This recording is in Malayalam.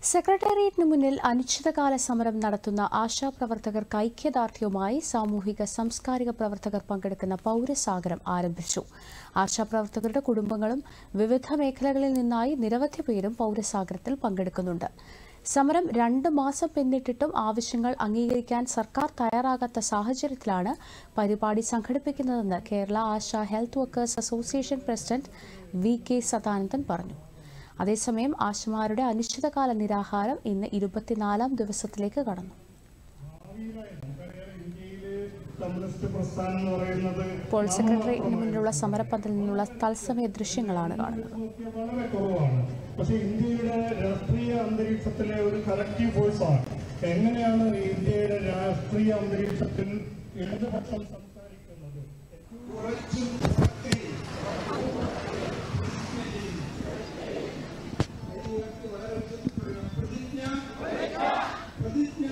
സെക്രട്ടേറിയറ്റിന് മുന്നിൽ അനിശ്ചിതകാല സമരം നടത്തുന്ന ആശാപ്രവർത്തകർക്ക് ഐക്യദാർഢ്യവുമായി സാമൂഹിക സാംസ്കാരിക പ്രവർത്തകർ പങ്കെടുക്കുന്ന പൌരസാഗരം ആരംഭിച്ചു. ആശാപ്രവർത്തകരുടെ കുടുംബങ്ങളും വിവിധ മേഖലകളിൽ നിന്നായി നിരവധി പേരും പൌരസാഗരത്തിൽ പങ്കെടുക്കുന്നുണ്ട്. സമരം 2 മാസം പിന്നിട്ടിട്ടും ആവശ്യങ്ങൾ അംഗീകരിക്കാൻ സർക്കാർ തയ്യാറാകാത്ത സാഹചര്യത്തിലാണ് പരിപാടി സംഘടിപ്പിക്കുന്നതെന്ന് Kerala Asha health workers association president V K. Sadanandan പറഞ്ഞു. അതേസമയം ആശമാരുടെ അനിശ്ചിതകാല നിരാഹാരം ഇന്ന് 24ാം ദിവസത്തിലേക്ക് കടന്നു. ഇപ്പോൾ സെക്രട്ടേറിയറ്റിന് മുന്നിലുള്ള സമരപ്പന്തലിൽ നിന്നുള്ള തത്സമയ ദൃശ്യങ്ങളാണ് കാണുന്നത്. പക്ഷേ ഇന്ത്യയുടെ രാഷ്ട്രീയ അന്തരീക്ഷത്തിലെ ഒരു കളക്റ്റീവ് ഫോഴ്സാണ്. എങ്ങനെയാണ് ഇന്ത്യയുടെ രാഷ്ട്രീയ അന്തരീക്ഷത്തിൽ ഇടതുപക്ഷം സംസാരിക്കുന്നത്? പ്രതിജ്ഞ